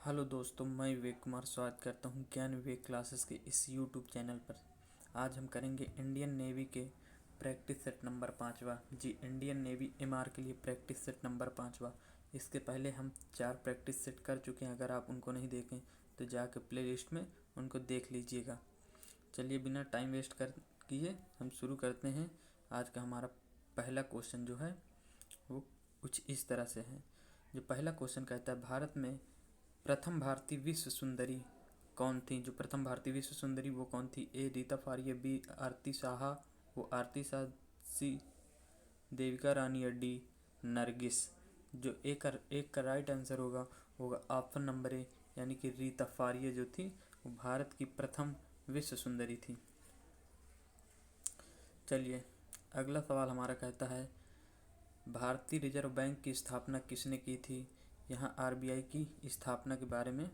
Hello दोस्तों, मैं विवेक कुमार स्वागत करता हूं ज्ञान विवेक क्लासेस के इस यूट्यूब चैनल पर। आज हम करेंगे इंडियन नेवी के प्रैक्टिस सेट नंबर 5वां। जी, इंडियन नेवी एमआर के लिए प्रैक्टिस सेट नंबर 5वां। इसके पहले हम 4 प्रैक्टिस सेट कर चुके हैं। अगर आप उनको नहीं देखें तो जाकर प्ले लिस्ट में उनको देख लीजिएगा। चलिए बिना टाइम वेस्ट कर किए हम शुरू करते हैं। आज का हमारा पहला क्वेश्चन जो है वो कुछ इस तरह से है। जो पहला क्वेश्चन कहता है, भारत में प्रथम भारतीय विश्व सुंदरी कौन थी? जो प्रथम भारतीय विश्व सुंदरी वो कौन थी? ए रीता फारिया, बी आरती साहा, वो आरती शाह, सी देविका रानी, या डी नरगिस। जो एक का राइट आंसर होगा ऑप्शन नंबर ए, यानी कि रीता फारिया जो थी वो भारत की प्रथम विश्व सुंदरी थी। चलिए अगला सवाल हमारा कहता है, भारतीय रिजर्व बैंक की स्थापना किसने की थी? यहाँ आरबीआई की स्थापना के बारे में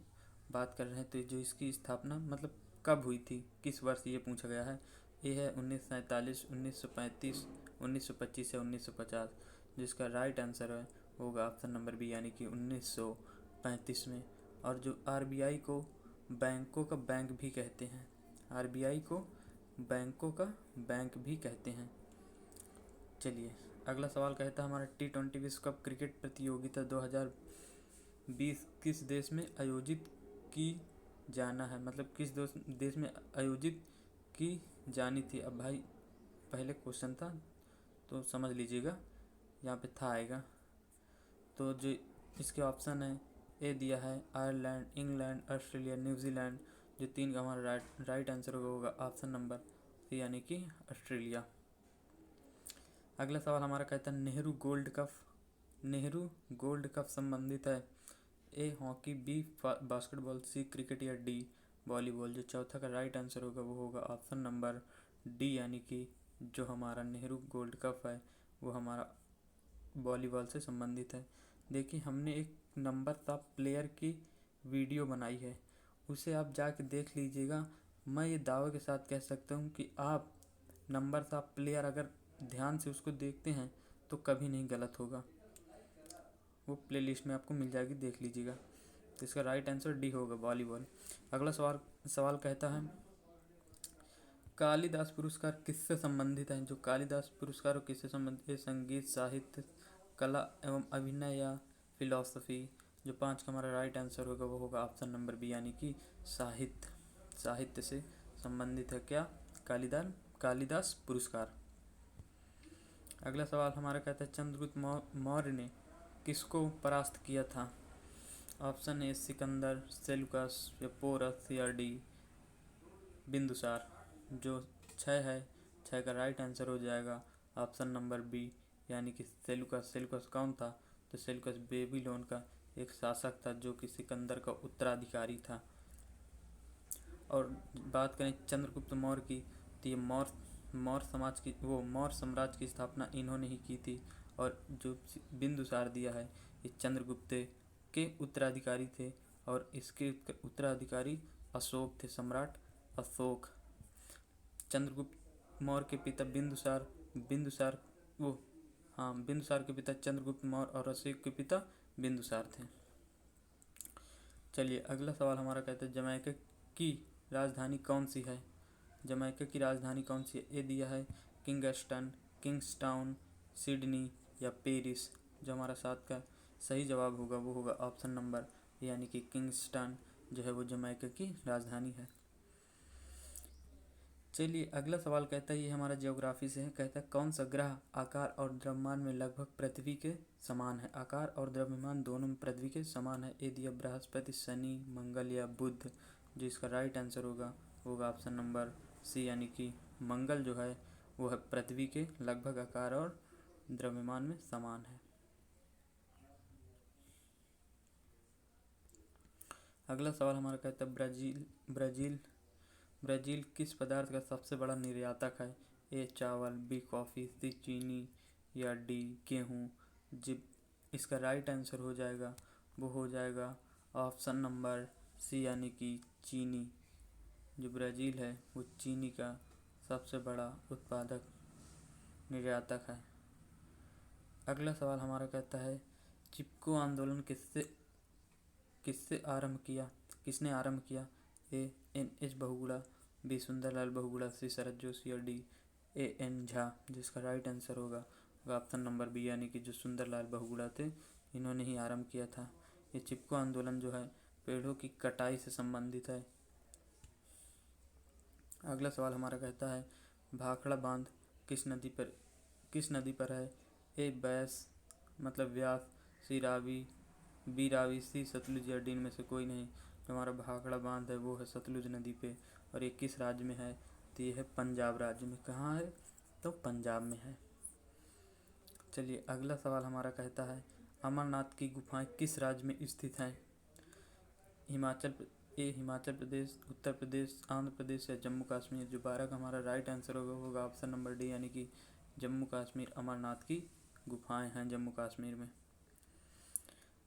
बात कर रहे हैं। तो जो इसकी स्थापना मतलब कब हुई थी, किस वर्ष, ये पूछा गया है। ये है 1947, 1935, 1925 या 1950। जिसका राइट आंसर है होगा ऑप्शन नंबर बी, यानी कि 1935 में। और जो आरबीआई को बैंकों का बैंक भी कहते हैं, आरबीआई को बैंकों का बैंक भी कहते हैं। चलिए अगला सवाल कहता है हमारा, T20 विश्व कप क्रिकेट प्रतियोगिता 2020 किस देश में आयोजित की जाना है? मतलब किस देश में आयोजित की जानी थी? अब भाई पहले क्वेश्चन था तो समझ लीजिएगा, यहाँ पे था आएगा। तो जो इसके ऑप्शन है, ए दिया है आयरलैंड, इंग्लैंड, ऑस्ट्रेलिया, न्यूजीलैंड। जो 3 का हमारा राइट आंसर होगा ऑप्शन नंबर सी, यानी कि ऑस्ट्रेलिया। अगला सवाल हमारा कहता है, नेहरू गोल्ड कप संबंधित है। A hockey, B basketball, C cricket, या डी वॉलीबॉल। जो चौथा का राइट आंसर होगा ऑप्शन नंबर डी, यानी कि जो हमारा नेहरू गोल्ड कप है वो हमारा वॉलीबॉल से संबंधित है। देखिए हमने एक नंबर था प्लेयर की वीडियो बनाई है, उसे आप जाके देख लीजिएगा। मैं ये दावे के साथ कह सकता हूँ कि आप नंबर था प्लेयर अगर ध्यान से उसको देखते हैं तो कभी नहीं गलत होगा। वो प्ले लिस्ट में आपको मिल जाएगी, देख लीजिएगा। तो इसका राइट आंसर डी होगा, वॉलीबॉल। अगला सवाल कहता है, कालिदास पुरस्कार किससे संबंधित है? जो कालिदास पुरस्कार किससे संबंधित है? संगीत, साहित्य, कला एवं अभिनय, या फिलॉसफी। जो 5 का हमारा राइट आंसर होगा वो होगा ऑप्शन नंबर बी, यानी कि साहित्य से संबंधित है क्या कालिदास पुरस्कार। अगला सवाल हमारा कहता है, चंद्रगुप्त मौर्य ने किसको परास्त किया था? ऑप्शन ए सिकंदर, सेलुकस, या पोरस, या डी बिंदुसार। जो 6 का राइट आंसर हो जाएगा ऑप्शन नंबर बी, यानी कि सेलुकस कौन था? तो सेलुकस बेबीलोन का एक शासक था जो कि सिकंदर का उत्तराधिकारी था। और बात करें चंद्रगुप्त मौर्य की, तो ये मौर्य साम्राज्य की स्थापना इन्होंने ही की थी। और जो बिंदुसार दिया है ये चंद्रगुप्त के उत्तराधिकारी थे, और इसके उत्तराधिकारी अशोक थे, सम्राट अशोक। चंद्रगुप्त मौर्य के पिता बिंदुसार के पिता चंद्रगुप्त मौर्य, और अशोक के पिता बिंदुसार थे। चलिए अगला सवाल हमारा कहता है, जमैका की राजधानी कौन सी है? जमैका की राजधानी कौन सी है? ए दिया है किंग्स्टाउन, सिडनी, या पेरिस। जो हमारा 7 का सही जवाब होगा वो होगा ऑप्शन नंबर, यानी कि किंग्स्टन जो है वो जमैका की राजधानी है। चलिए अगला सवाल कहता है, ये हमारा ज्योग्राफी से है। कहता है, कौन सा ग्रह आकार और द्रव्यमान में लगभग पृथ्वी के समान है? आकार और द्रव्यमान दोनों में पृथ्वी के समान है। ए दिया बृहस्पति, शनि, मंगल, या बुध। जो इसका राइट आंसर होगा ऑप्शन नंबर सी, यानी कि मंगल जो है वो है पृथ्वी के लगभग आकार और द्रव्यमान में समान है। अगला सवाल हमारा कहता है, ब्राज़ील किस पदार्थ का सबसे बड़ा निर्यातक है? ए चावल, बी कॉफ़ी, सी चीनी, या डी गेहूँ। जिब इसका राइट आंसर हो जाएगा ऑप्शन नंबर सी, यानी कि चीनी। जो ब्राज़ील है वो चीनी का सबसे बड़ा उत्पादक निर्यातक है। अगला सवाल हमारा कहता है, चिपको आंदोलन किसने आरंभ किया? A N H Bahuguna, B Sundarlal Bahuguna, C Sharad Joshi और डी ए एन झा। जिसका राइट आंसर होगा ऑप्शन नंबर बी, यानी कि जो सुंदरलाल बहुगुणा थे इन्होंने ही आरंभ किया था। ये चिपको आंदोलन जो है पेड़ों की कटाई से संबंधित है। अगला सवाल हमारा कहता है भाखड़ा बांध किस नदी पर है? ए बैस मतलब व्यास, सी रावी, बी रावी, सी सतलुज या डी इनमें से कोई नहीं। जो हमारा भाखड़ा बांध है वो है सतलुज नदी पे। और ये किस राज्य में है? तो ये है पंजाब राज्य में। कहाँ है? तो पंजाब में है। चलिए अगला सवाल हमारा कहता है अमरनाथ की गुफाएं किस राज्य में स्थित हैं? हिमाचल प्रदेश, उत्तर प्रदेश, आंध्र प्रदेश या जम्मू कश्मीर। जो 12 का हमारा राइट आंसर होगा ऑप्शन नंबर डी, यानी कि जम्मू कश्मीर। अमरनाथ की गुफाएं हैं जम्मू कश्मीर में।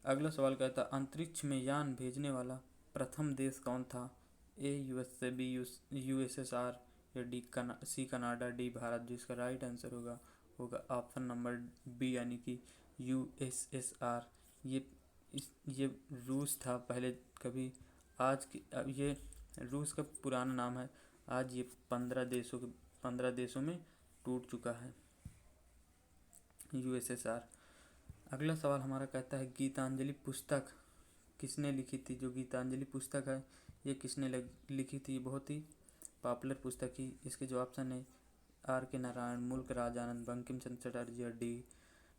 अगला सवाल कहता है अंतरिक्ष में यान भेजने वाला प्रथम देश कौन था? ए यूएसए, बी यूएसएसआर या D C Canada, D Bharat. जिसका राइट आंसर होगा ऑप्शन नंबर बी, यानी कि यूएसएसआर। ये रूस था पहले कभी। अब ये रूस का पुराना नाम है। आज ये 15 देशों में टूट चुका है यूएसएसआर। अगला सवाल हमारा कहता है गीतांजलि पुस्तक किसने लिखी थी? जो गीतांजलि पुस्तक है ये किसने लिखी थी? बहुत ही पॉपुलर पुस्तक ही। इसके जो ऑप्शन है आर के नारायण, मुल्क राज आनंद, बंकिम चंद्र चटर्जी और डी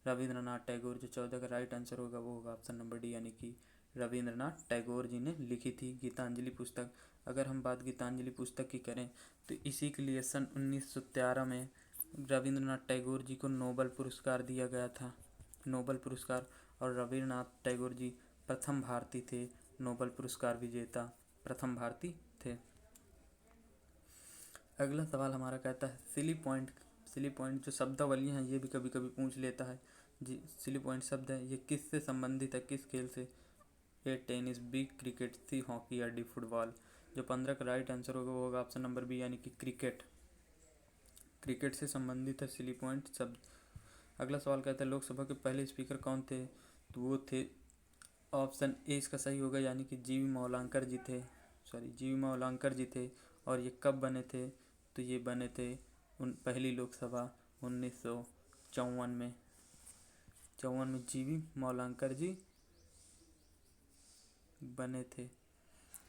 रविंद्रनाथ टैगोर। जो 14 का राइट आंसर होगा वो होगा ऑप्शन नंबर डी, यानी कि रविंद्रनाथ टैगोर जी ने लिखी थी गीतांजलि पुस्तक। अगर हम बात गीतांजलि पुस्तक की करें तो इसी के लिए सन 1913 में रविंद्रनाथ टैगोर जी को नोबेल पुरस्कार दिया गया था, नोबेल पुरस्कार। और रविंद्रनाथ टैगोर जी प्रथम भारतीय थे नोबेल पुरस्कार विजेता, प्रथम भारतीय थे। अगला सवाल हमारा कहता है सिली पॉइंट जो शब्दावली हैं ये भी कभी कभी पूछ लेता है जी। सिली पॉइंट शब्द है ये किससे संबंधित है, किस खेल से? A tennis, B cricket, C hockey या डी फुटबॉल। जो 15 का राइट आंसर होगा वो होगा ऑप्शन नंबर बी, यानी कि क्रिकेट से संबंधित है सिली पॉइंट शब्द। अगला सवाल कहता है लोकसभा के पहले स्पीकर कौन थे? तो वो थे ऑप्शन ए इसका सही होगा, यानी कि जीवी मौलांकर जी थे। और ये कब बने थे? तो ये बने थे पहली लोकसभा 1954 में। जीवी मौलांकर जी बने थे।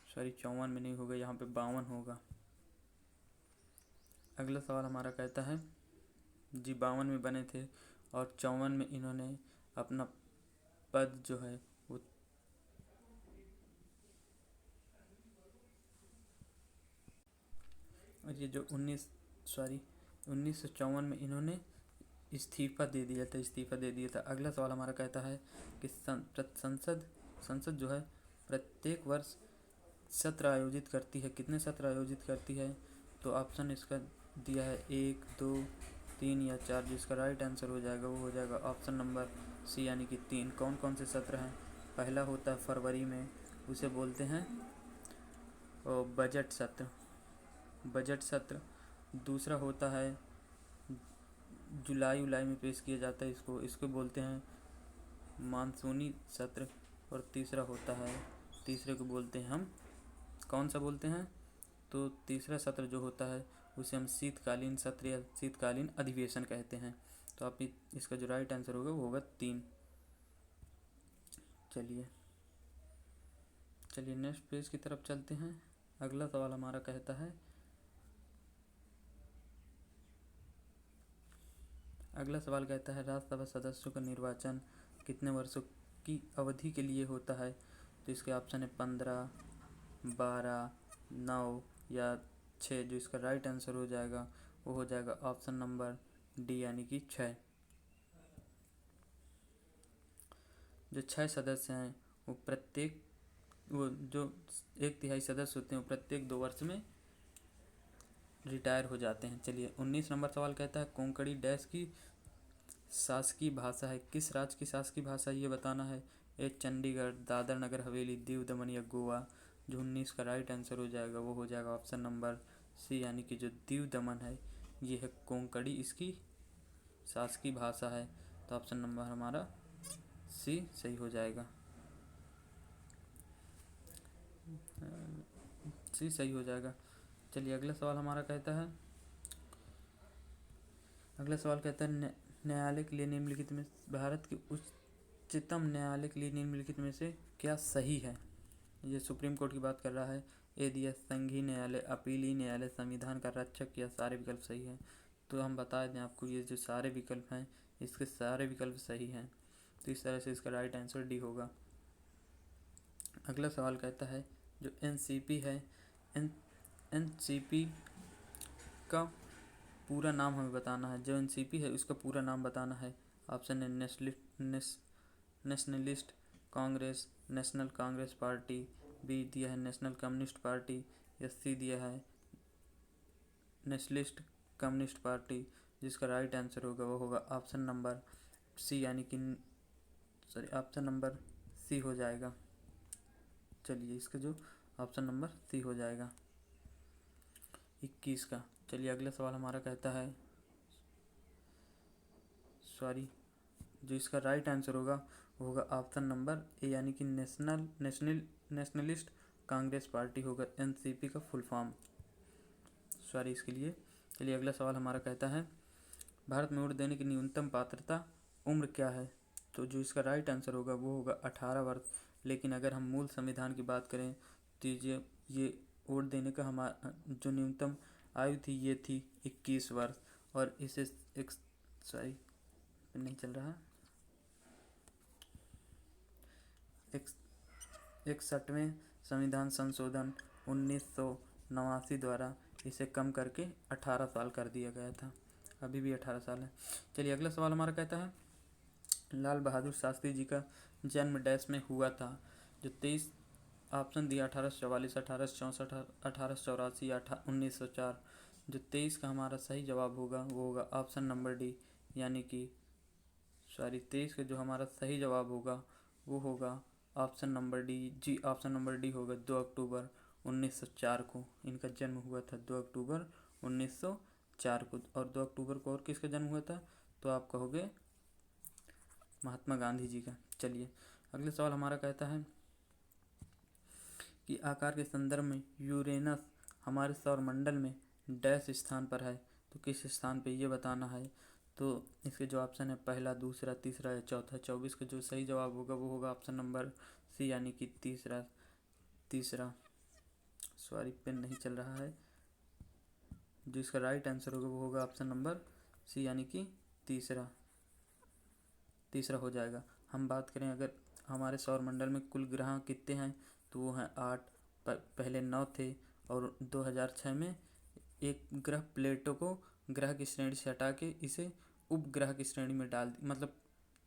54 में नहीं होगा, यहाँ पे 52 होगा। अगला सवाल हमारा कहता है जी 52 में बने थे और 54 में इन्होंने अपना पद जो है वो और ये जो 1954 में इन्होंने इस्तीफा दे दिया था। अगला सवाल हमारा कहता है कि संसद जो है प्रत्येक वर्ष सत्र आयोजित करती है। कितने सत्र आयोजित करती है? तो ऑप्शन इसका दिया है 1, 2, 3 या 4। जिसका राइट आंसर हो जाएगा वो हो जाएगा ऑप्शन नंबर सी, यानी कि 3। कौन कौन से सत्र हैं? पहला होता है फरवरी में, उसे बोलते हैं बजट सत्र। दूसरा होता है जुलाई में पेश किया जाता है, इसको बोलते हैं मानसूनी सत्र। और तीसरा होता है, तीसरे को बोलते हैं हम कौन सा बोलते हैं? तो तीसरा सत्र जो होता है उसे हम शीतकालीन सत्र या शीतकालीन अधिवेशन कहते हैं। तो आप इसका जो राइट आंसर होगा वो होगा 3। चलिए नेक्स्ट पेज की तरफ चलते हैं। अगला सवाल हमारा कहता है राज्यसभा सदस्यों का निर्वाचन कितने वर्षों की अवधि के लिए होता है? तो इसके ऑप्शन है 15, 12, 9 या 6। जो इसका राइट आंसर हो जाएगा वो हो जाएगा ऑप्शन नंबर डी, यानी कि 6। जो 6 सदस्य हैं वो जो 1/3 सदस्य होते हैं वो प्रत्येक 2 वर्ष में रिटायर हो जाते हैं। चलिए 19 नंबर सवाल कहता है कोंकणी डैश की शासकीय भाषा है। किस राज्य की शासकीय भाषा ये बताना है। ए चंडीगढ़, दादर नगर हवेली, दीव दमन या गोवा। जो 19 का राइट आंसर हो जाएगा वो हो जाएगा ऑप्शन नंबर सी, यानी कि जो दीव दमन है ये है कोंकणी इसकी शासकीय भाषा है। तो ऑप्शन नंबर हमारा सी सही हो जाएगा। सी सही हो जाएगा। चलिए अगला सवाल हमारा कहता है, न्यायालय के लिए निम्नलिखित में भारत के उच्चतम न्यायालय के लिए निम्नलिखित में से क्या सही है। ये सुप्रीम कोर्ट की बात कर रहा है। ए दिया संघीय न्यायालय, अपीलीय न्यायालय, संविधान का रक्षक, या सारे विकल्प सही है। तो हम बता दें आपको, ये जो सारे विकल्प हैं इसके सारे विकल्प सही हैं। तो इस तरह से इसका राइट आंसर डी होगा। अगला सवाल कहता है, जो एनसीपी है, एनसीपी का पूरा नाम हमें बताना है। जो एनसीपी है उसका पूरा नाम बताना है। ऑप्शन है nationalist Congress, national Congress party, B दिया है नेशनल कम्युनिस्ट पार्टी, या सी दिया है नेशनलिस्ट कम्युनिस्ट पार्टी। जिसका राइट आंसर होगा वो होगा ऑप्शन नंबर सी, यानी कि ऑप्शन नंबर सी हो जाएगा। चलिए इसका जो ऑप्शन नंबर सी हो जाएगा 21 का। चलिए अगला सवाल हमारा कहता है, जो इसका राइट आंसर होगा वो होगा ऑप्शन नंबर ए, यानी कि नेशनलिस्ट कांग्रेस पार्टी होगा एनसीपी का फुल फॉर्म। इसके लिए। चलिए अगला सवाल हमारा कहता है, भारत में वोट देने की न्यूनतम पात्रता उम्र क्या है। तो जो इसका राइट आंसर होगा वो होगा 18 वर्ष। लेकिन अगर हम मूल संविधान की बात करें तो ये वोट देने का हमारा जो न्यूनतम आयु थी ये थी 21 वर्ष। और इसे नहीं चल रहा, 61वें संविधान संशोधन 1989 द्वारा इसे कम करके 18 साल कर दिया गया था। अभी भी 18 साल है। चलिए अगला सवाल हमारा कहता है, लाल बहादुर शास्त्री जी का जन्म डैश में हुआ था। जो 23 ऑप्शन दिया 1844, 1864, 1884 या 1904। जो 23 का हमारा सही जवाब होगा वो होगा ऑप्शन नंबर डी, यानी कि 23 का जो हमारा सही जवाब होगा वो होगा ऑप्शन नंबर डी। जी ऑप्शन नंबर डी होगा। 2 अक्टूबर 1904 को इनका जन्म हुआ था। 2 अक्टूबर 1904 को। और 2 अक्टूबर को और किसका जन्म हुआ था, तो आप कहोगे महात्मा गांधी जी का। चलिए अगले सवाल हमारा कहता है कि आकार के संदर्भ में यूरेनस हमारे सौर मंडल में डैश स्थान पर है। तो किस स्थान पे ये बताना है। तो इसके जो ऑप्शन है पहला, दूसरा, तीसरा या चौथा। 24 का जो सही जवाब होगा वो होगा ऑप्शन नंबर सी, यानी कि तीसरा। पेन नहीं चल रहा है। जो इसका राइट आंसर होगा वो होगा ऑप्शन नंबर सी, यानी कि तीसरा हो जाएगा। हम बात करें अगर हमारे सौर मंडल में कुल ग्रह कितने हैं तो वो हैं 8। पहले 9 थे और 2006 में एक ग्रह प्लेटो को ग्रह की श्रेणी से हटा के इसे उपग्रह की श्रेणी में मतलब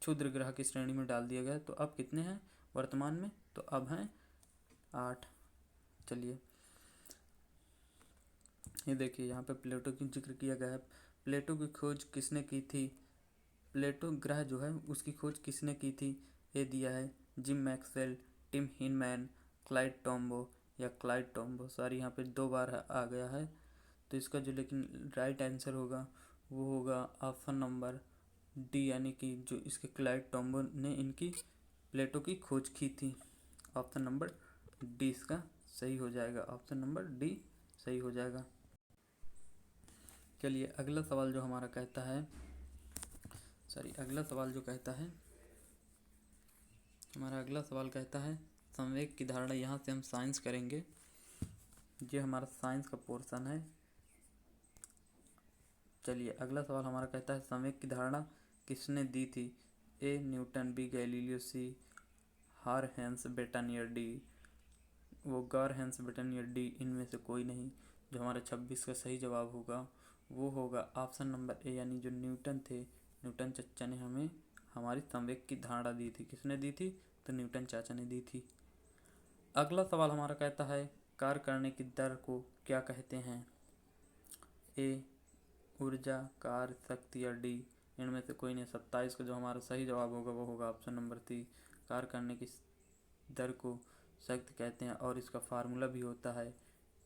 क्षुद्र ग्रह की श्रेणी में डाल दिया गया। तो अब कितने हैं वर्तमान में, तो अब हैं 8। चलिए ये देखिए यहाँ पे प्लेटो की जिक्र किया गया है। प्लेटो की खोज किसने की थी। प्लेटो ग्रह जो है उसकी खोज किसने की थी। ये दिया है Jim Maxwell, Tim Hinman, Clyde Tombaugh या क्लाइड टॉम्बो। सॉरी यहाँ पे 2 बार आ गया है। तो इसका जो लेकिन राइट आंसर होगा वो होगा ऑप्शन नंबर डी, यानी कि जो इसके क्लाइड टॉम्बो ने इनकी प्लेटो की खोज की थी। ऑप्शन नंबर डी इसका सही हो जाएगा। ऑप्शन नंबर डी सही हो जाएगा। चलिए अगला सवाल जो हमारा कहता है, हमारा अगला सवाल कहता है संवेग की धारणा। यहाँ से हम साइंस करेंगे। ये हमारा साइंस का पोर्शन है। चलिए अगला सवाल हमारा कहता है संवेग की धारणा किसने दी थी। A Newton, B Galileo, C हारहेंस बेटानियर, डी वो गारहेंस बेटानियर, डी इनमें से कोई नहीं। जो हमारा 26 का सही जवाब होगा वो होगा ऑप्शन नंबर ए, यानी जो न्यूटन थे, न्यूटन चाचा ने हमें हमारी संवेग की धारणा दी थी। किसने दी थी, तो न्यूटन चाचा ने दी थी। अगला सवाल हमारा कहता है कार्य करने की दर को क्या कहते हैं। ए ऊर्जा, कार्य, शक्ति या डी इनमें से कोई नहीं। 27 का जो हमारा सही जवाब होगा वो होगा ऑप्शन नंबर सी। कार्य करने की दर को शक्ति कहते हैं और इसका फार्मूला भी होता है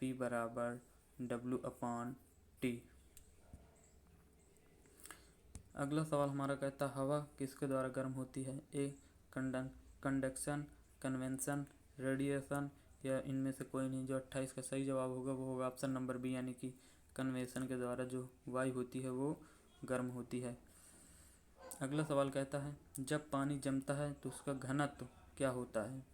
P बराबर W/T। अगला सवाल हमारा कहता है हवा किसके द्वारा गर्म होती है। ए कंडक्शन, कन्वेंशन, रेडिएशन या इनमें से कोई नहीं। जो 28 का सही जवाब होगा वो होगा ऑप्शन नंबर बी, यानी कि कन्वेक्शन के द्वारा जो वायु होती है वो गर्म होती है। अगला सवाल कहता है जब पानी जमता है तो उसका घनत्व क्या होता है।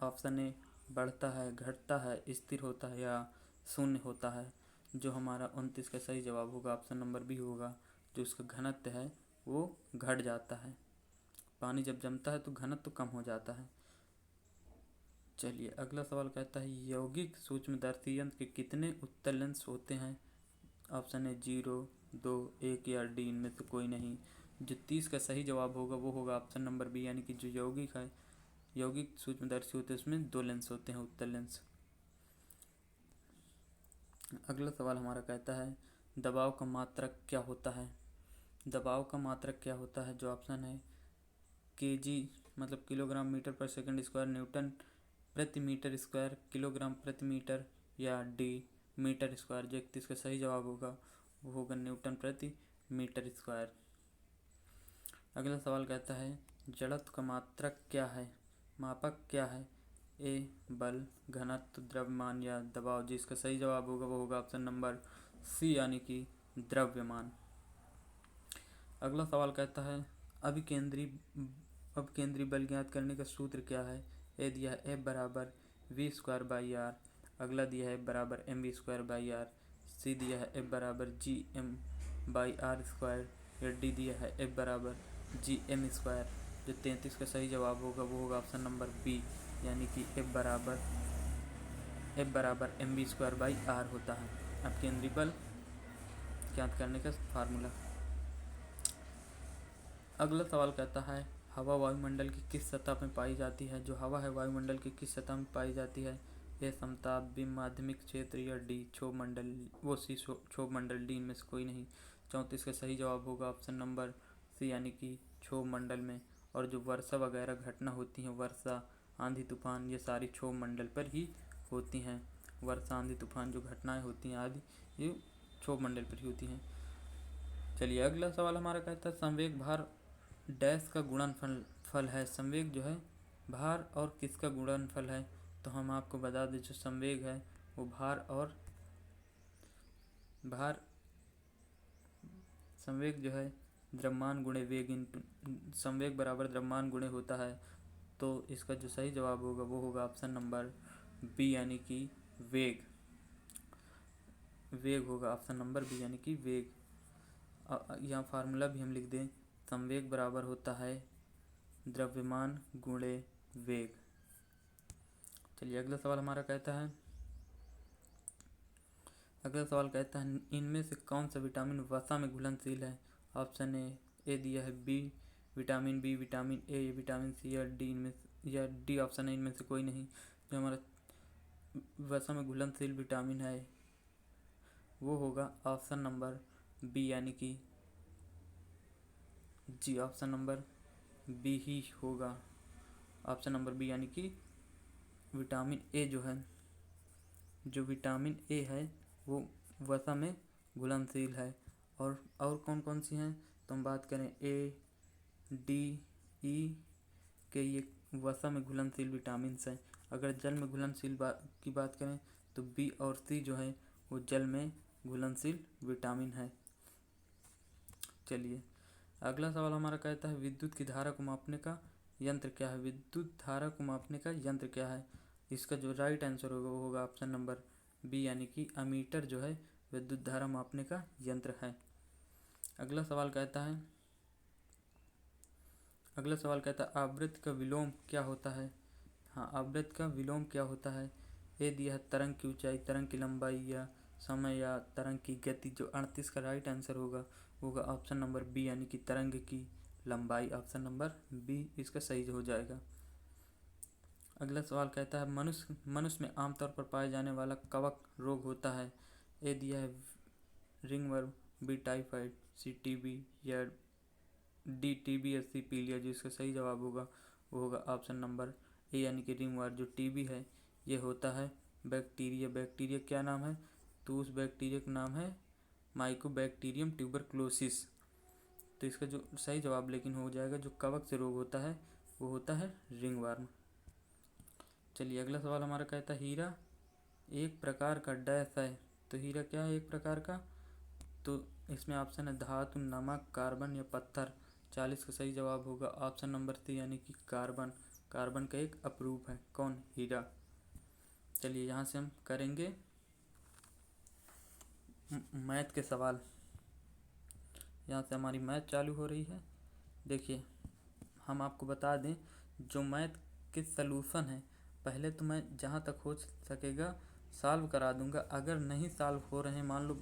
ऑप्शन ए बढ़ता है, घटता है, स्थिर होता है या शून्य होता है। जो हमारा 29 का सही जवाब होगा ऑप्शन नंबर बी होगा, जो उसका घनत्व है वो घट जाता है। पानी जब जमता है तो घनत्व कम हो जाता है। चलिए अगला सवाल कहता है यौगिक सूक्ष्मदर्शी यंत्र के कितने उत्तल लेंस होते हैं। ऑप्शन ए 0, 2, 1 या डी इनमें से कोई नहीं। जो 30 का सही जवाब होगा वो होगा ऑप्शन नंबर बी, यानी कि जो यौगिक सूक्ष्मदर्शी होते हैं उसमें 2 लेंस होते हैं, उत्तल लेंस। अगला सवाल हमारा कहता है दबाव का मात्रक क्या होता है। दबाव का मात्रक क्या होता है। जो ऑप्शन है केजी मतलब किलोग्राम मीटर पर सेकंड स्क्वायर, न्यूटन प्रति मीटर स्क्वायर, किलोग्राम प्रति मीटर या डी मीटर स्क्वायर। जो 31 का सही जवाब होगा वो होगा न्यूटन प्रति मीटर स्क्वायर। अगला सवाल कहता है जड़त्व का मात्रक क्या है, मापक क्या है। ए बल, घनत्व, द्रव्यमान या दबाव। जिसका सही जवाब होगा वो होगा ऑप्शन नंबर सी, यानी कि द्रव्यमान। अगला सवाल कहता है अपकेंद्री बल ज्ञात करने का सूत्र क्या है। ए दिया है F बराबर वी स्क्वायर बाई आर। अगला दिया है F बराबर M V square by R. C दिया है F बराबर G M by R square या डी दिया है F बराबर जी एम स्क्वायर। जो 33 का सही जवाब होगा वो होगा ऑप्शन नंबर बी, यानी कि F बराबर M V square by R होता है अपकेंद्री बल ज्ञात करने का फार्मूला। अगला सवाल कहता है हवा वायुमंडल की किस सतह में पाई जाती है। जो हवा है वायुमंडल की किस सतह में पाई जाती है। यह समताप, बिंब, माध्यमिक क्षेत्र या डी क्षोभ मंडल, वो सी क्षोभ मंडल। डी इनमें से कोई नहीं। 34 का सही जवाब होगा ऑप्शन नंबर सी, यानी कि क्षोभ मंडल में। और जो वर्षा वगैरह घटना होती हैं, वर्षा, आंधी तूफान, ये सारी क्षोभ मंडल पर ही होती हैं। वर्षा, आंधी तूफान जो घटनाएं होती हैं आदि ये क्षोभ मंडल पर ही होती हैं। चलिए अगला सवाल हमारा कहता है संवेग भार डैश का गुणनफल है। संवेग जो है भार और किसका गुणनफल है। तो हम आपको बता दें जो संवेग है वो भार संवेग जो है द्रव्यमान गुणे वेग इंटू संवेग बराबर द्रव्यमान गुणे होता है। तो इसका जो सही जवाब होगा वो होगा ऑप्शन नंबर बी, यानी कि वेग होगा ऑप्शन नंबर बी, यानी कि वेग। यहाँ फार्मूला भी हम लिख दें, संवेग बराबर होता है द्रव्यमान गुणे वेग। चलिए अगला सवाल हमारा कहता है इनमें से कौन सा विटामिन वसा में घुलनशील है। ऑप्शन ए दिया है B vitamin B, vitamin A, vitamin C या डी ऑप्शन है इनमें से कोई नहीं। जो हमारा वसा में घुलनशील विटामिन है वो होगा ऑप्शन नंबर बी, यानी कि जी ऑप्शन नंबर बी ही होगा। ऑप्शन नंबर बी, यानी कि विटामिन ए जो विटामिन ए है वो वसा में घुलनशील है। और कौन कौन सी हैं तो हम बात करें ए, डी, ई के, ये वसा में घुलनशील विटामिन हैं। अगर जल में घुलनशील की बात करें तो बी और सी जो है वो जल में घुलनशील विटामिन है। चलिए अगला सवाल हमारा कहता है विद्युत की धारा को मापने का यंत्र क्या है। विद्युत धारा को मापने का यंत्र क्या है। इसका जो राइट आंसर होगा वो होगा ऑप्शन नंबर बी, यानी कि अमीटर जो है विद्युत धारा मापने का यंत्र है। अगला सवाल कहता है आवृत्ति का विलोम क्या होता है। हाँ, आवृत्ति का विलोम क्या होता है। ए दिया है तरंग की ऊंचाई, तरंग की लंबाई या समय या तरंग की गति। जो 38 का राइट आंसर होगा ऑप्शन नंबर बी, यानी कि तरंग की लंबाई। ऑप्शन नंबर बी इसका सही हो जाएगा। अगला सवाल कहता है मनुष्य में आमतौर पर पाए जाने वाला कवक रोग होता है। ए दिया है रिंगवर्म, बी टाइफाइड, सी टीबी या डी टीबी या सी पीलिया। जो इसका सही जवाब होगा वो होगा ऑप्शन नंबर ए, यानी कि रिंगवर्म। जो टीबी है ये होता है बैक्टीरिया क्या नाम है तो उस बैक्टीरिया का नाम है माइकोबैक्टीरियम ट्यूबरक्लोसिस। तो इसका जो सही जवाब लेकिन हो जाएगा जो कवक से रोग होता है वो होता है रिंगवर्म। चलिए अगला सवाल हमारा कहता है हीरा एक प्रकार का डैश है। तो हीरा क्या है एक प्रकार का? तो इसमें ऑप्शन है धातु, नमक, कार्बन या पत्थर। 40 का सही जवाब होगा ऑप्शन नंबर सी यानी कि कार्बन। कार्बन का एक अपरूप है कौन? हीरा। चलिए यहाँ से हम करेंगे मैथ के सवाल। यहाँ से हमारी मैथ चालू हो रही है। देखिए हम आपको बता दें जो मैथ के सलूशन है पहले तो मैं जहाँ तक हो सकेगा सॉल्व करा दूंगा। अगर नहीं सॉल्व हो रहे हैं, मान लो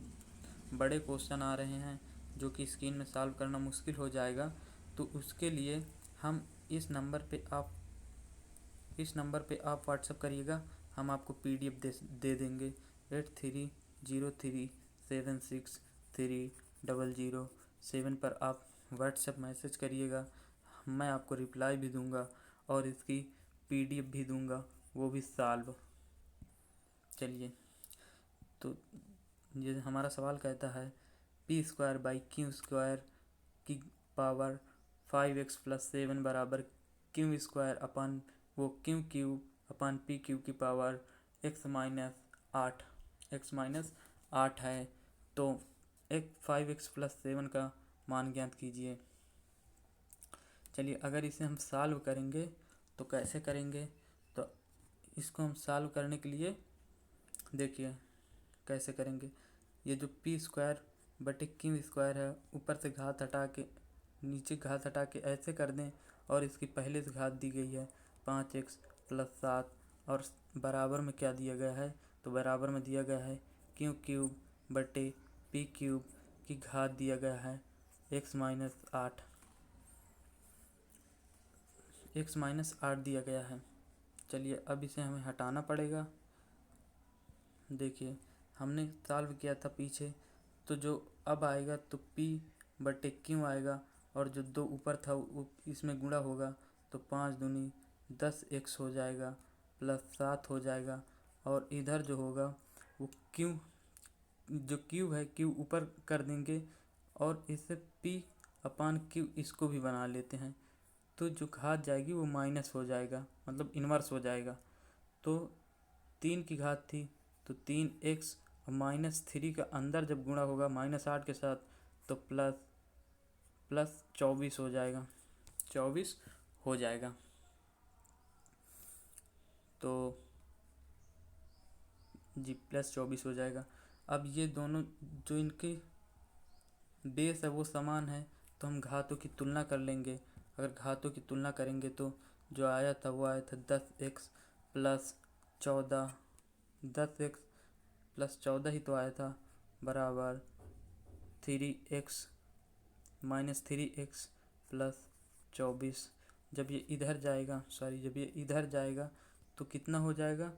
बड़े क्वेश्चन आ रहे हैं जो कि स्क्रीन में सॉल्व करना मुश्किल हो जाएगा, तो उसके लिए हम इस नंबर पे आप व्हाट्सअप करिएगा, हम आपको पीडीएफ दे देंगे। 8303763007 पर आप व्हाट्सएप मैसेज करिएगा, मैं आपको रिप्लाई भी दूंगा और इसकी पीडीएफ भी दूंगा, वो भी सॉल्व। चलिए तो ये हमारा सवाल कहता है p² / q² की पावर 5x + 7 बराबर q² अपन वो q³ / p³ की पावर x - 8 है। तो 5x + 7 का मान ज्ञात कीजिए। चलिए अगर इसे हम सॉल्व करेंगे तो कैसे करेंगे? तो इसको हम सॉल्व करने के लिए देखिए कैसे करेंगे। ये जो p² / q² है ऊपर से घात हटा के नीचे घात हटा के ऐसे कर दें और इसकी पहले से घात दी गई है 5x + 7 और बराबर में क्या दिया गया है? तो बराबर में दिया गया है q³ / p³ की घात दिया गया है x - 8 दिया गया है। चलिए अब इसे हमें हटाना पड़ेगा। देखिए हमने सॉल्व किया था पीछे, तो जो अब आएगा तो p/q आएगा और जो 2 ऊपर था वो इसमें गुणा होगा तो 5 दूनी 10x हो जाएगा +7 हो जाएगा। और इधर जो होगा वो जो क्यू है क्यू ऊपर कर देंगे और इससे p/q इसको भी बना लेते हैं, तो जो घात जाएगी वो माइनस हो जाएगा, मतलब इन्वर्स हो जाएगा। तो 3 की घात थी तो 3x और -3 का अंदर जब गुणा होगा -8 के साथ तो प्लस 24 हो जाएगा, 24 हो जाएगा। तो जी +24 हो जाएगा। अब ये दोनों जो इनके बेस है वो समान है तो हम घातों की तुलना कर लेंगे। अगर घातों की तुलना करेंगे तो जो आया था वो आया था 10x + 14, 10x + 14 ही तो आया था बराबर 3x - 3x + 24। जब ये इधर जाएगा तो कितना हो जाएगा?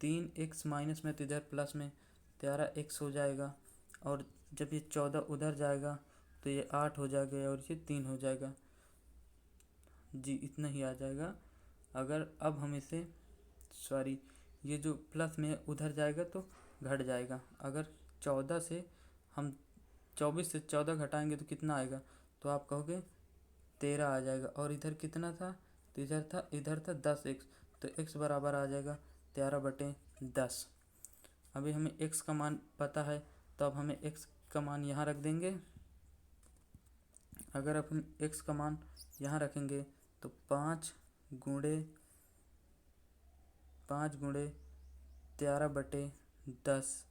3x माइनस में तो इधर प्लस में 13x हो जाएगा और जब ये 14 उधर जाएगा तो ये 8 हो जाएगा और ये 3 हो जाएगा। जी इतना ही आ जाएगा। अगर अब हम इसे ये जो प्लस में उधर जाएगा तो घट जाएगा। अगर 14 से हम 24 से 14 घटाएंगे तो कितना आएगा? तो आप कहोगे 13 आ जाएगा। और इधर कितना था? तो इधर था 10x, तो x बराबर आ जाएगा 13/10। अभी हमें x का मान पता है तो अब हमें x का मान यहाँ रख देंगे। अगर अब हम x का मान यहाँ रखेंगे तो 5 × 13/10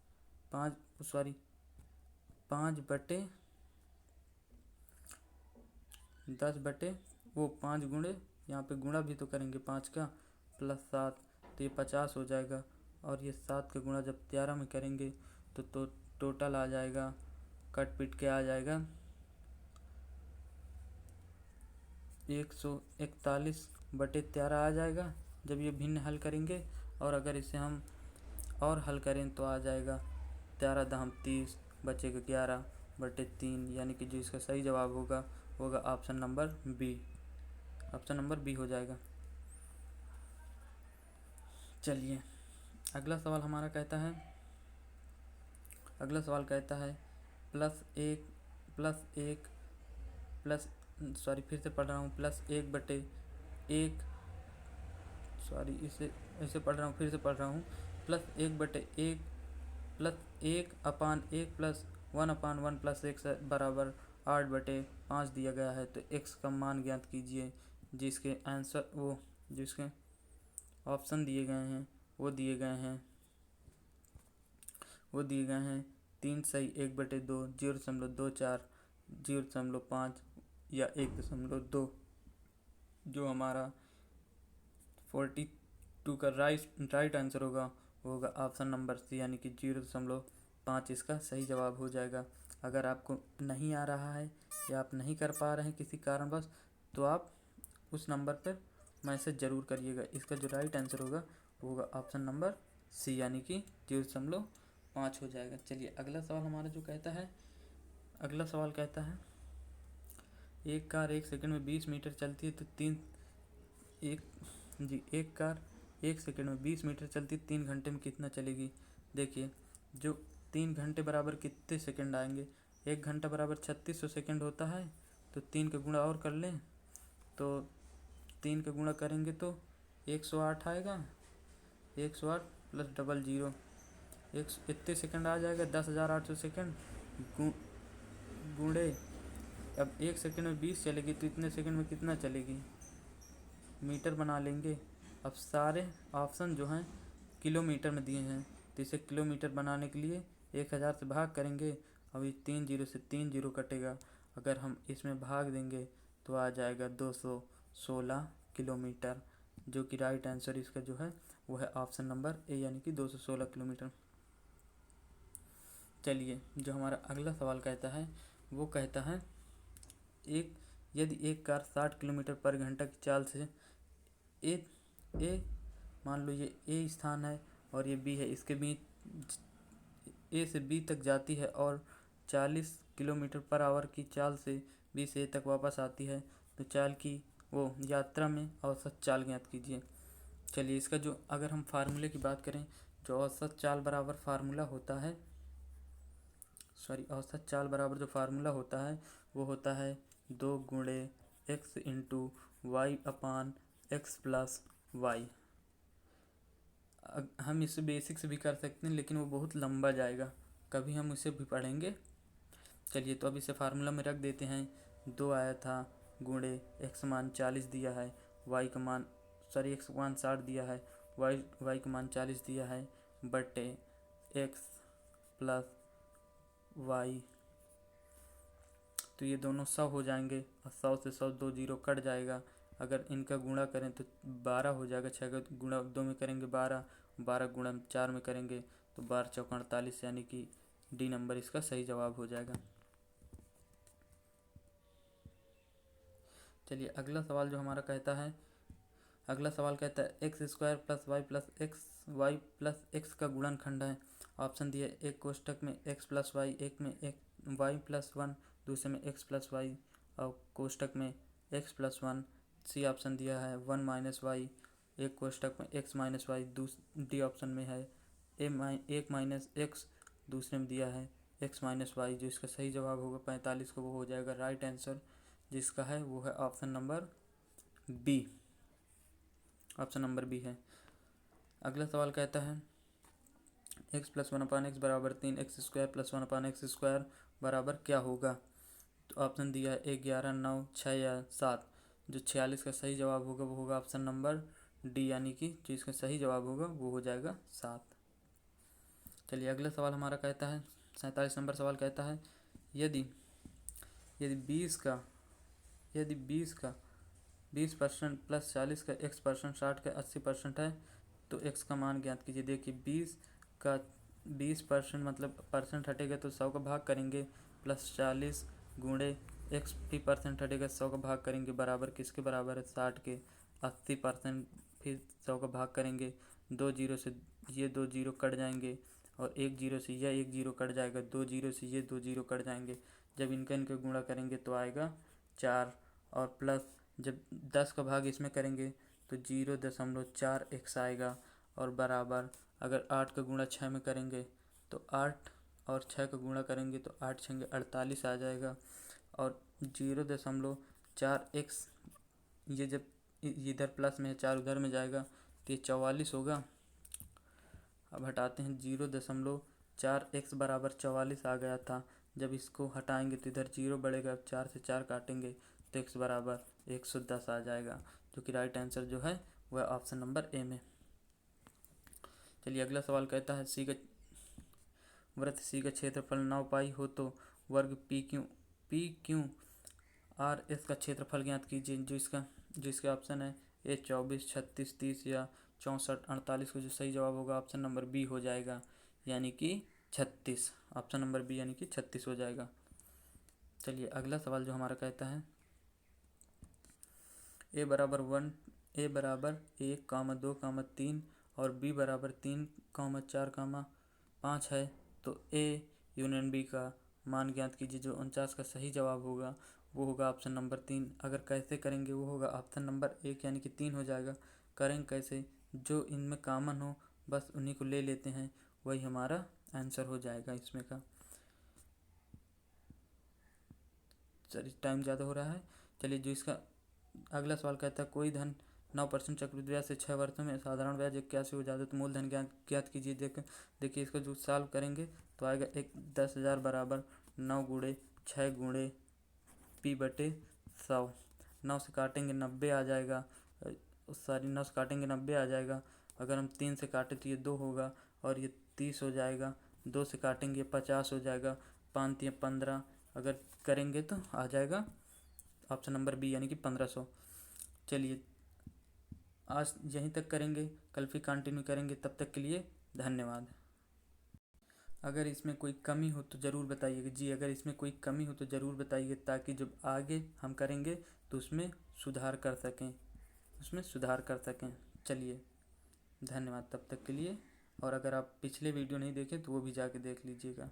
5 गुणे यहाँ पे गुणा भी तो करेंगे 5 का +7 तो ये 50 हो जाएगा। और ये 7 का गुणा जब 13 में करेंगे तो टोटल आ जाएगा, कट पिट के आ जाएगा 141/13 आ जाएगा जब ये भिन्न हल करेंगे। और अगर इसे हम और हल करें तो आ जाएगा 13 दाम 30 बचेगा 11/3, यानी कि जो इसका सही जवाब होगा ऑप्शन नंबर बी हो जाएगा। चलिए अगला सवाल हमारा कहता है फिर से पढ़ रहा हूँ +1/1 इसे ऐसे पढ़ रहा हूँ, फिर से पढ़ रहा हूँ। +1/1 +1/1 प्लस 1/1 प्लस x बराबर 8/5 दिया गया है। तो x का मान ज्ञात कीजिए। जिसके आंसर जिसके ऑप्शन दिए गए हैं वो दिए गए हैं 3 सही 1/2, 0.24, 0.5 या 1.2। जो हमारा 42 का राइट आंसर होगा वो होगा ऑप्शन नंबर सी, यानी कि 0.5 इसका सही जवाब हो जाएगा। अगर आपको नहीं आ रहा है या आप नहीं कर पा रहे हैं किसी कारणवश, तो आप उस नंबर पर मैसेज ज़रूर करिएगा। इसका जो राइट आंसर होगा वो होगा ऑप्शन नंबर सी, यानी कि 0.5 हो जाएगा। चलिए अगला सवाल हमारा जो कहता है, अगला सवाल कहता है एक कार 1 सेकंड में 20 मीटर चलती है तो एक कार 1 सेकंड में 20 मीटर चलती 3 घंटे में कितना चलेगी। देखिए, जो 3 घंटे बराबर कितने सेकंड आएंगे, 1 घंटा बराबर 3600 सेकंड होता है। तो 3 का गुणा और कर लें, तो 3 का गुणा करेंगे तो 108 आएगा। 108 प्लस 00 इतने सेकंड आ जाएगा, 10,800 सेकंड गुणे। अब 1 सेकंड में 20 चलेगी तो इतने सेकंड में कितना चलेगी, मीटर बना लेंगे। अब सारे ऑप्शन जो हैं किलोमीटर में दिए हैं, तो इसे किलोमीटर बनाने के लिए 1000 से भाग करेंगे। अभी 3 जीरो से 3 जीरो कटेगा, अगर हम इसमें भाग देंगे तो आ जाएगा 216 किलोमीटर। जो कि राइट आंसर इसका जो है वो है ऑप्शन नंबर ए, यानी कि 216 किलोमीटर। चलिए जो हमारा अगला सवाल कहता है वो कहता है यदि एक कार 60 किलोमीटर पर घंटा की चाल से ए मान लो ये ए स्थान है और ये बी है, इसके बीच ए से बी तक जाती है और 40 किलोमीटर पर आवर की चाल से बी से ए तक वापस आती है, तो यात्रा में औसत चाल ज्ञात कीजिए। चलिए इसका जो अगर हम फार्मूले की बात करें, जो औसत चाल बराबर फार्मूला होता है जो फार्मूला होता है वो होता है 2 गुणे x इंटू वाई अपान एक्स प्लस वाई। हम इसे बेसिक से भी कर सकते हैं, लेकिन वो बहुत लंबा जाएगा, कभी हम उसे भी पढ़ेंगे। चलिए तो अब इसे फार्मूला में रख देते हैं। 2 आया था गुणे एक्स मान 40 दिया है, एक्स मान 60 दिया है, वाई का मान 40 दिया है, बटे एक्स प्लस वाई। तो ये दोनों 100 हो जाएंगे और 100 से 100 2 जीरो कट जाएगा। अगर इनका गुणा करें तो 12 हो जाएगा। 6 का गुणा 2 में करेंगे 12, 12 गुणा 4 में करेंगे तो 12 चौका 48, यानी कि डी नंबर इसका सही जवाब हो जाएगा। चलिए अगला सवाल जो हमारा कहता है, X square plus Y plus X का गुणनखंड है। ऑप्शन दिए, एक कोष्टक में एक्स प्लस वाई, एक में एक वाई प्लस 1, दूसरे में एक्स प्लस वाई और कोष्टक में एक्स प्लस 1। सी ऑप्शन दिया है 1 माइनस वाई, एक कोष्टक में X minus Y. D option में है एक माइनस एक्स, दूसरे में दिया है एक्स माइनस वाई। जो इसका सही जवाब होगा 45 को वो हो जाएगा राइट आंसर, जिसका है वो है option number B. Option number B है। अगला सवाल कहता है एक्स प्लस 1/x बराबर 3, x square plus 1/x square बराबर क्या होगा। तो ऑप्शन दिया है 11, 9, 6 या 7। जो 46 का सही जवाब होगा वो होगा ऑप्शन नंबर डी, यानी कि जो इसका सही जवाब होगा वो हो जाएगा 7। चलिए अगला सवाल हमारा कहता है 47 नंबर सवाल कहता है यदि 20% प्लस 40 का x% 60 का 80% है तो x का मान ज्ञात कीजिए। देखिए 20% मतलब परसेंट हटेगा तो 100 का भाग करेंगे, प्लस 40 गुणे x भी परसेंट हटेगा 100 का भाग करेंगे, बराबर किसके बराबर है 60 के। 80% फिर 100 का भाग करेंगे, 2 जीरो से ये 2 जीरो कट जाएंगे और 1 जीरो से यह 1 जीरो कट जाएगा, 2 जीरो से ये 2 जीरो कट जाएंगे। जब इनका गुणा करेंगे तो आएगा 4, और प्लस जब 10 का भाग इसमें करेंगे तो 0.4x आएगा, और बराबर अगर 8 का गुणा 6 में करेंगे तो 8 और 6 का गुणा करेंगे तो 8 छंगे 48 आ जाएगा, और 0.4x ये जब इधर प्लस में है 4 उधर में जाएगा तो ये 44 होगा। अब हटाते हैं 0.4, x बराबर 44 आ गया था। जब इसको हटाएंगे तो इधर 0 बढ़ेगा, अब 4 से 4 काटेंगे तो x बराबर 110 आ जाएगा, जो कि राइट आंसर जो है वह ऑप्शन नंबर ए में। चलिए अगला सवाल कहता है वृत्त सी का क्षेत्रफल 9 पाई हो तो वर्ग पी क्यू आर एस का क्षेत्रफल ज्ञात कीजिए। जो इसका ऑप्शन है ए 24, 36, 30 या 64, 48 को जो सही जवाब होगा ऑप्शन नंबर बी हो जाएगा, यानी कि 36। ऑप्शन नंबर बी यानी कि 36 हो जाएगा। चलिए अगला सवाल जो हमारा कहता है ए बराबर 1, 2, 3 और बी बराबर 3, 4, 5 है, तो ए यूनियन बी का मान ज्ञात कीजिए। जो 49 का सही जवाब होगा वो होगा ऑप्शन नंबर 3। अगर कैसे करेंगे वो होगा ऑप्शन नंबर 1 यानी कि 3 हो जाएगा। करेंगे कैसे, जो इनमें कॉमन हो बस उन्हीं को ले लेते हैं, वही हमारा आंसर हो जाएगा इसमें का। चलिए टाइम ज़्यादा हो रहा है। चलिए जो इसका अगला सवाल कहता है कोई धन 9% चक्रवृद्धि ब्याज से 6 वर्षों में साधारण ब्याज 81 हो जाता है तो मूलधन ज्ञात कीजिए। देखिए इसको जो सॉल्व करेंगे तो आएगा 10,000 बराबर 9 गुणे 6 गुणे p/100। 9 से काटेंगे 90 आ जाएगा, 9 से काटेंगे 90 आ जाएगा। अगर हम 3 से काटे तो ये 2 होगा और ये 30 हो जाएगा। 2 से काटेंगे 50 हो जाएगा, 5 या 15 अगर करेंगे तो आ जाएगा ऑप्शन नंबर बी यानी कि 1500। चलिए आज यहीं तक करेंगे, कल फिर कंटिन्यू करेंगे। तब तक के लिए धन्यवाद। अगर इसमें कोई कमी हो तो ज़रूर बताइएगा जी, अगर इसमें कोई कमी हो तो ज़रूर बताइए, ताकि जब आगे हम करेंगे तो उसमें सुधार कर सकें। चलिए धन्यवाद तब तक के लिए। और अगर आप पिछले वीडियो नहीं देखें तो वो भी जाके देख लीजिएगा।